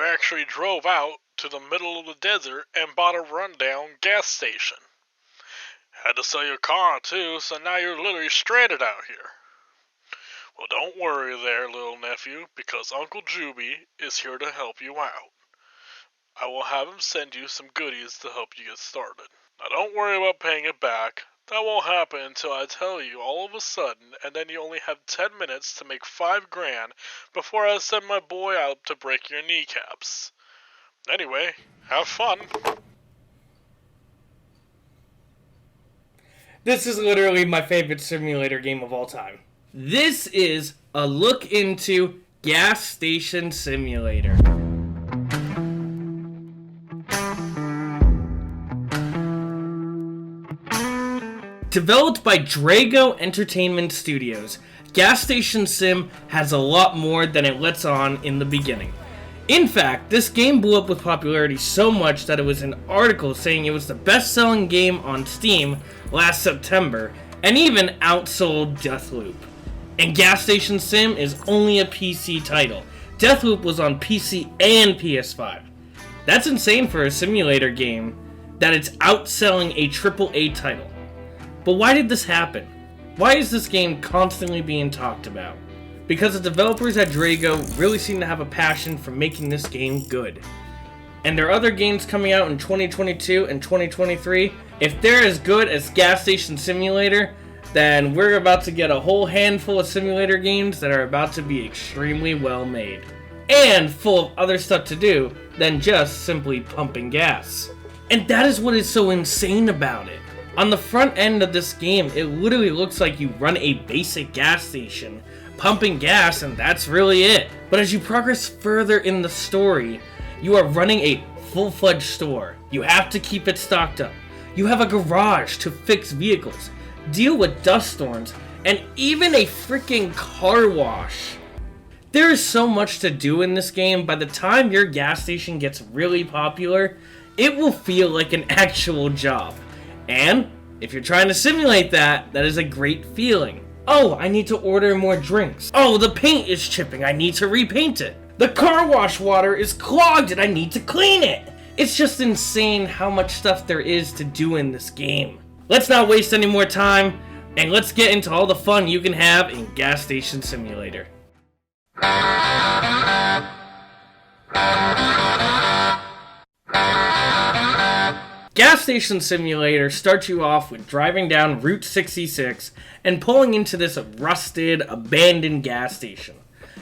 You actually drove out to the middle of the desert and bought a rundown gas station. Had to sell your car too, so now you're literally stranded out here. Well, don't worry there, little nephew, because Uncle Juby is here to help you out. I will have him send you some goodies to help you get started. Now don't worry about paying it back. That won't happen until I tell you all of a sudden, and then you only have 10 minutes to make $5,000 before I send my boy out to break your kneecaps. Anyway, have fun. This is literally my favorite simulator game of all time. This is a look into Gas Station Simulator. Developed by Drago Entertainment Studios, Gas Station Sim has a lot more than it lets on in the beginning. In fact, this game blew up with popularity so much that it was an article saying it was the best-selling game on Steam last September, and even outsold Deathloop. And Gas Station Sim is only a PC title. Deathloop was on PC and PS5. That's insane for a simulator game that it's outselling a AAA title. But why did this happen? Why is this game constantly being talked about? Because the developers at Drago really seem to have a passion for making this game good. And there are other games coming out in 2022 and 2023. If they're as good as Gas Station Simulator, then we're about to get a whole handful of simulator games that are about to be extremely well made. And full of other stuff to do than just simply pumping gas. And that is what is so insane about it. On the front end of this game, it literally looks like you run a basic gas station, pumping gas, and that's really it. But as you progress further in the story, you are running a full-fledged store. You have to keep it stocked up. You have a garage to fix vehicles, deal with dust storms, and even a freaking car wash. There is so much to do in this game. By the time your gas station gets really popular, it will feel like an actual job. And if you're trying to simulate that, that is a great feeling. Oh, I need to order more drinks. Oh, the paint is chipping. I need to repaint it. The car wash water is clogged and I need to clean it. It's just insane how much stuff there is to do in this game. Let's not waste any more time, and let's get into all the fun you can have in Gas Station Simulator. Gas Station Simulator starts you off with driving down Route 66 and pulling into this rusted, abandoned gas station.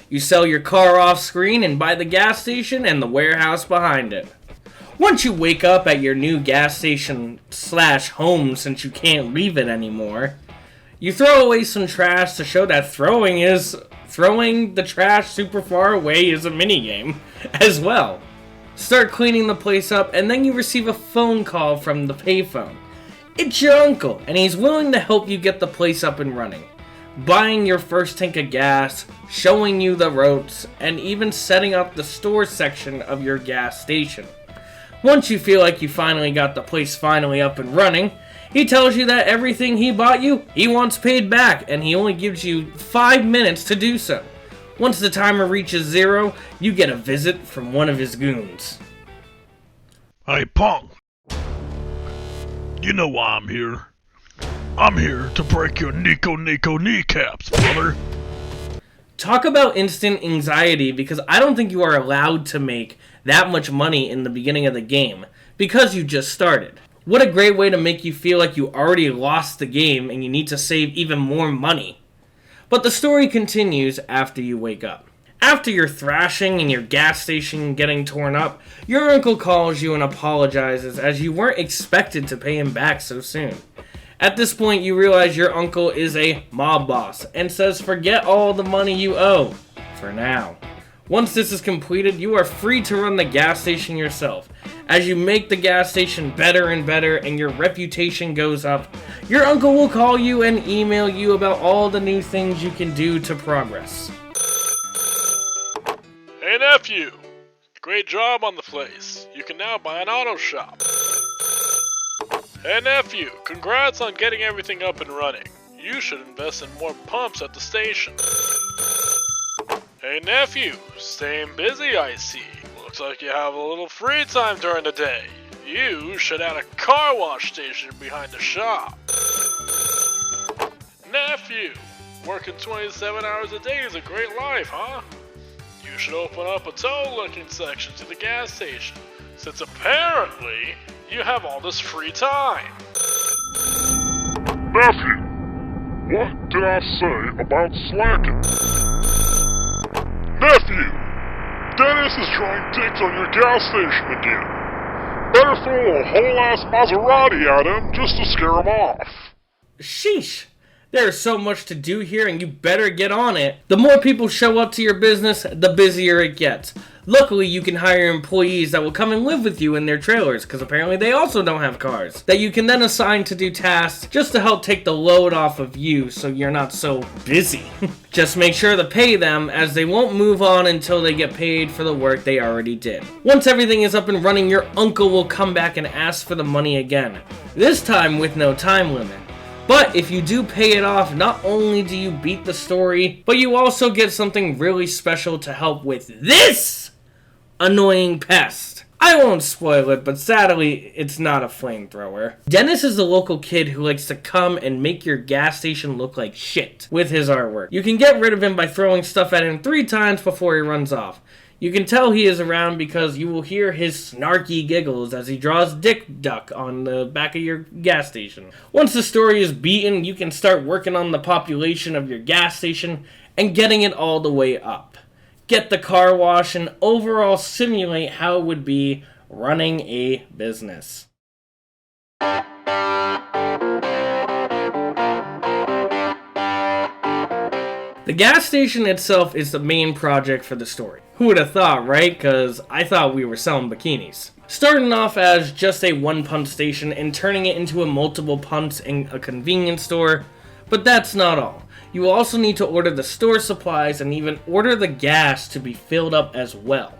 You sell your car off screen and buy the gas station and the warehouse behind it. Once you wake up at your new gas station / home, since you can't leave it anymore, you throw away some trash to show that throwing the trash super far away is a minigame as well. Start cleaning the place up, and then you receive a phone call from the payphone. It's your uncle, and he's willing to help you get the place up and running. Buying your first tank of gas, showing you the ropes, and even setting up the store section of your gas station. Once you feel like you finally got the place finally up and running, he tells you that everything he bought you, he wants paid back, and he only gives you 5 minutes to do so. Once the timer reaches 0, you get a visit from one of his goons. Hey, punk. You know why I'm here. I'm here to break your Nico kneecaps, brother. Talk about instant anxiety, because I don't think you are allowed to make that much money in the beginning of the game, because you just started. What a great way to make you feel like you already lost the game and you need to save even more money. But the story continues after you wake up. After your thrashing and your gas station getting torn up, your uncle calls you and apologizes as you weren't expected to pay him back so soon. At this point, you realize your uncle is a mob boss and says forget all the money you owe, for now. Once this is completed, you are free to run the gas station yourself. As you make the gas station better and better and your reputation goes up, your uncle will call you and email you about all the new things you can do to progress. Hey nephew, great job on the place. You can now buy an auto shop. Hey nephew, congrats on getting everything up and running. You should invest in more pumps at the station. Hey nephew, staying busy I see. Looks Looks like you have a little free time during the day. You should add a car wash station behind the shop. Nephew, working 27 hours a day is a great life, huh? You should open up a tow-looking section to the gas station, since apparently you have all this free time. Nephew, what did I say about slacking? Nephew, Dennis is throwing digs on your gas station again. Better throw a whole-ass Maserati at him just to scare him off. Sheesh. There's so much to do here and you better get on it. The more people show up to your business, the busier it gets. Luckily, you can hire employees that will come and live with you in their trailers, because apparently they also don't have cars, that you can then assign to do tasks just to help take the load off of you so you're not so busy. Just make sure to pay them, as they won't move on until they get paid for the work they already did. Once everything is up and running, your uncle will come back and ask for the money again, this time with no time limit. But if you do pay it off, not only do you beat the story, but you also get something really special to help with this annoying pest. I won't spoil it, but sadly, it's not a flamethrower. Dennis is the local kid who likes to come and make your gas station look like shit with his artwork. You can get rid of him by throwing stuff at him 3 times before he runs off. You can tell he is around because you will hear his snarky giggles as he draws Dick Duck on the back of your gas station. Once the story is beaten, you can start working on the population of your gas station and getting it all the way up. Get the car wash and overall simulate how it would be running a business. The gas station itself is the main project for the story. Who would have thought, right? Because I thought we were selling bikinis. Starting off as just a 1-pump station and turning it into a multiple pumps in a convenience store. But that's not all. You also need to order the store supplies and even order the gas to be filled up as well.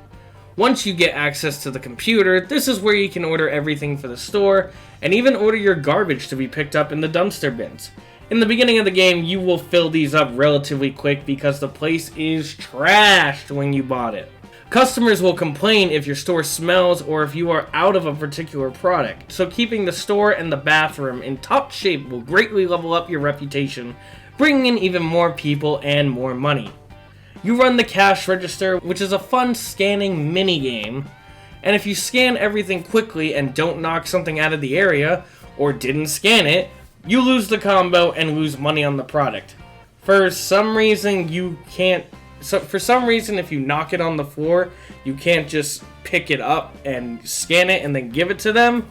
Once you get access to the computer, this is where you can order everything for the store and even order your garbage to be picked up in the dumpster bins. In the beginning of the game, you will fill these up relatively quick because the place is trashed when you bought it. Customers will complain if your store smells or if you are out of a particular product, so keeping the store and the bathroom in top shape will greatly level up your reputation, bringing in even more people and more money. You run the cash register, which is a fun scanning mini game, and if you scan everything quickly and don't knock something out of the area, or didn't scan it, you lose the combo and lose money on the product. For some reason, if you knock it on the floor, you can't just pick it up and scan it and then give it to them.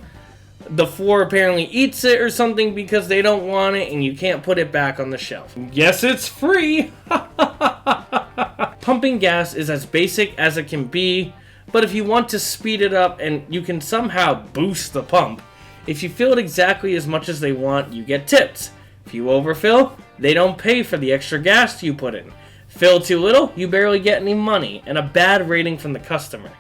The floor apparently eats it or something because they don't want it, and you can't put it back on the shelf. Yes, it's free! Pumping gas is as basic as it can be, but if you want to speed it up and you can somehow boost the pump, if you fill it exactly as much as they want, you get tips. If you overfill, they don't pay for the extra gas you put in. Fill too little, you barely get any money, and a bad rating from the customer.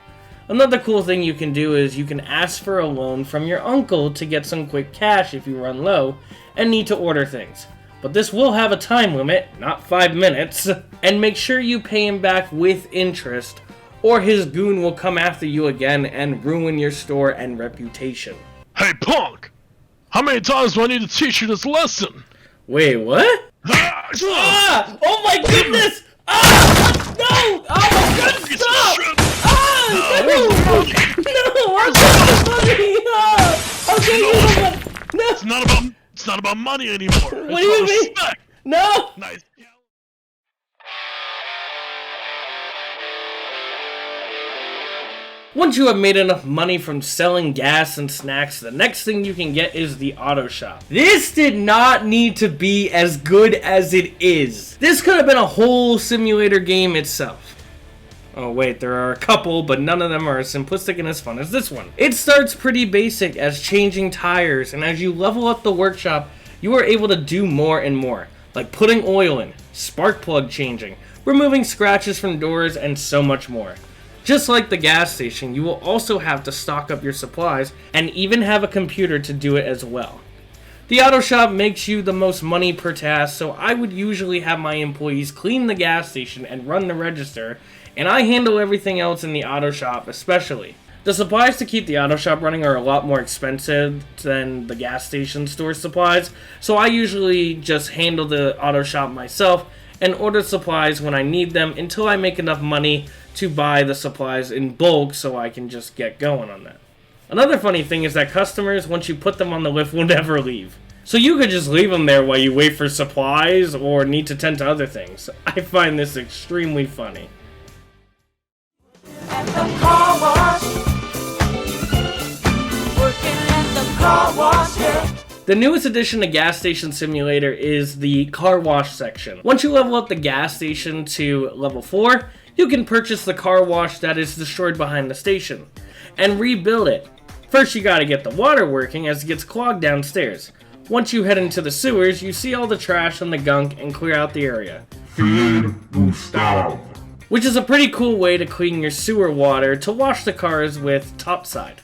Another cool thing you can do is you can ask for a loan from your uncle to get some quick cash if you run low and need to order things. But this will have a time limit, not 5 minutes, and make sure you pay him back with interest, or his goon will come after you again and ruin your store and reputation. Hey, punk! How many times do I need to teach you this lesson? Wait, what? Ah! Oh my goodness! Ah! No! Oh my goodness! Stop! Ah! No! No! I'm sorry! Ah! Okay, you know what? No! It's not about money anymore. What do you mean? Respect. No! Nice. Once you have made enough money from selling gas and snacks, the next thing you can get is the auto shop. This did not need to be as good as it is. This could have been a whole simulator game itself. Oh wait, there are a couple, but none of them are as simplistic and as fun as this one. It starts pretty basic as changing tires, and as you level up the workshop, you are able to do more and more, like putting oil in, spark plug changing, removing scratches from doors, and so much more. Just like the gas station, you will also have to stock up your supplies and even have a computer to do it as well. The auto shop makes you the most money per task, so I would usually have my employees clean the gas station and run the register and I handle everything else in the auto shop especially. The supplies to keep the auto shop running are a lot more expensive than the gas station store supplies, so I usually just handle the auto shop myself and order supplies when I need them until I make enough money to buy the supplies in bulk so I can just get going on that. Another funny thing is that customers, once you put them on the lift, will never leave. So you could just leave them there while you wait for supplies or need to tend to other things. I find this extremely funny. At the car wash. Working at the car wash, yeah. The newest addition to Gas Station Simulator is the car wash section. Once you level up the gas station to level 4, you can purchase the car wash that is destroyed behind the station and rebuild it. First, you gotta get the water working as it gets clogged downstairs. Once you head into the sewers, you see all the trash and the gunk and clear out the area. Feed Gustav. Which is a pretty cool way to clean your sewer water to wash the cars with topside.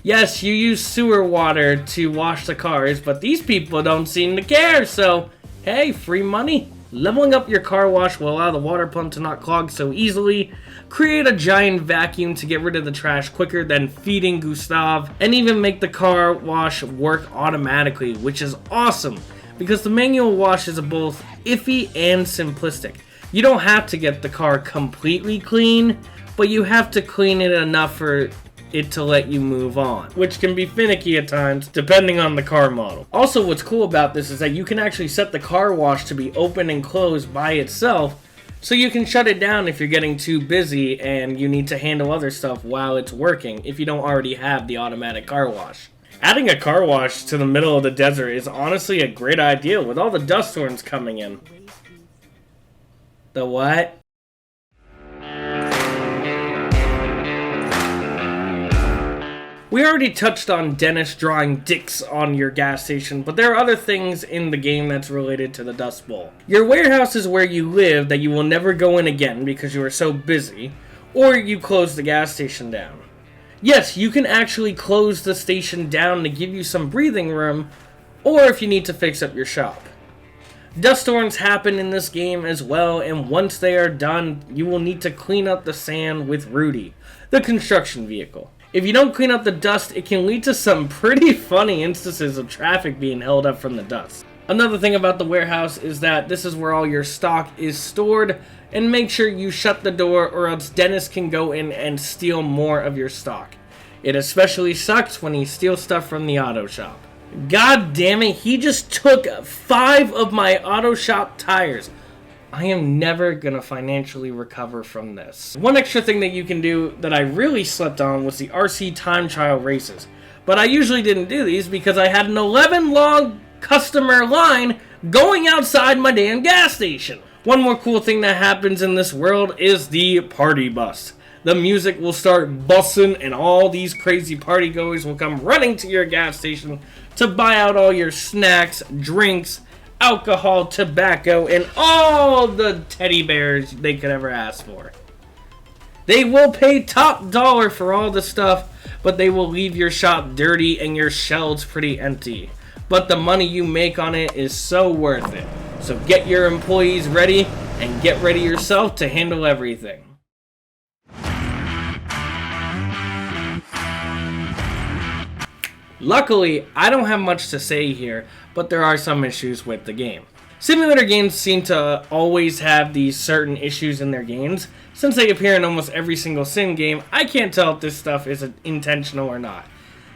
Yes, you use sewer water to wash the cars, but these people don't seem to care, so hey, free money. Leveling up your car wash will allow the water pump to not clog so easily, create a giant vacuum to get rid of the trash quicker than feeding Gustav, and even make the car wash work automatically, which is awesome, because the manual wash is both iffy and simplistic. You don't have to get the car completely clean, but you have to clean it enough for it to let you move on, which can be finicky at times depending on the car model. Also, what's cool about this is that you can actually set the car wash to be open and closed by itself, so you can shut it down if you're getting too busy and you need to handle other stuff while it's working if you don't already have the automatic car wash. Adding a car wash to the middle of the desert is honestly a great idea with all the dust storms coming in. The what? We already touched on Dennis drawing dicks on your gas station, but there are other things in the game that's related to the Dust Bowl. Your warehouse is where you live that you will never go in again because you are so busy, or you close the gas station down. Yes, you can actually close the station down to give you some breathing room, or if you need to fix up your shop. Dust storms happen in this game as well, and once they are done, you will need to clean up the sand with Rudy, the construction vehicle. If you don't clean up the dust, it can lead to some pretty funny instances of traffic being held up from the dust. Another thing about the warehouse is that this is where all your stock is stored, and make sure you shut the door or else Dennis can go in and steal more of your stock. It especially sucks when he steals stuff from the auto shop. God damn it, he just took 5 of my auto shop tires. I am never gonna financially recover from this. One extra thing that you can do that I really slept on was the RC time trial races. But I usually didn't do these because I had an 11 long customer line going outside my damn gas station. One more cool thing that happens in this world is the party bus. The music will start busting and all these crazy party goers will come running to your gas station to buy out all your snacks, drinks, alcohol, tobacco, and all the teddy bears they could ever ask for. They will pay top dollar for all the stuff, but they will leave your shop dirty and your shelves pretty empty. But the money you make on it is so worth it. So get your employees ready and get ready yourself to handle everything. Luckily, I don't have much to say here, but there are some issues with the game. Simulator games seem to always have these certain issues in their games. Since they appear in almost every single sim game, I can't tell if this stuff is intentional or not.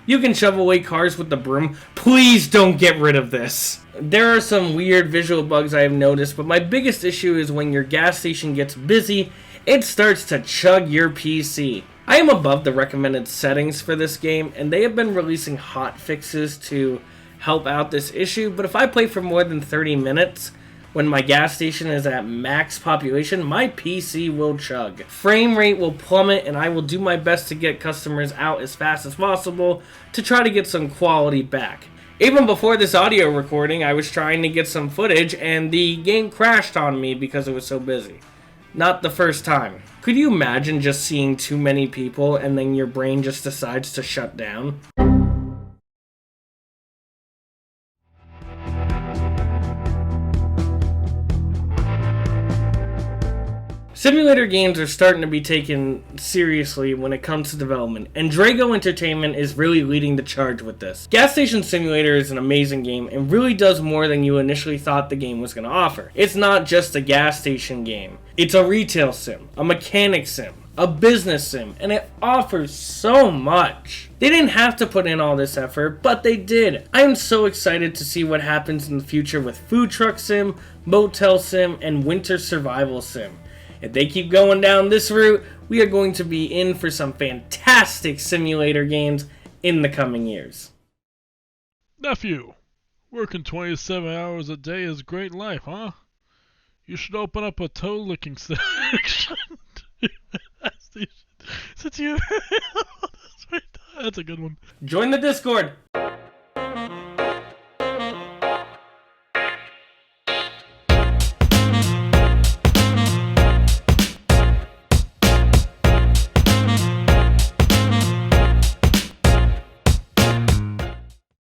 You can shove away cars with the broom. Please don't get rid of this. There are some weird visual bugs I have noticed, but my biggest issue is when your gas station gets busy, it starts to chug your PC. I am above the recommended settings for this game, and they have been releasing hot fixes to help out this issue, but if I play for more than 30 minutes, when my gas station is at max population, my PC will chug. Frame rate will plummet, and I will do my best to get customers out as fast as possible to try to get some quality back. Even before this audio recording, I was trying to get some footage, and the game crashed on me because it was so busy. Not the first time. Could you imagine just seeing too many people and then your brain just decides to shut down? Simulator games are starting to be taken seriously when it comes to development, and Drago Entertainment is really leading the charge with this. Gas Station Simulator is an amazing game and really does more than you initially thought the game was going to offer. It's not just a gas station game. It's a retail sim, a mechanic sim, a business sim, and it offers so much. They didn't have to put in all this effort, but they did. I am so excited to see what happens in the future with Food Truck Sim, Motel Sim, and Winter Survival Sim. If they keep going down this route, we are going to be in for some fantastic simulator games in the coming years. Nephew, working 27 hours a day is great life, huh? You should open up a toe licking section. Since you... That's a good one. Join the Discord!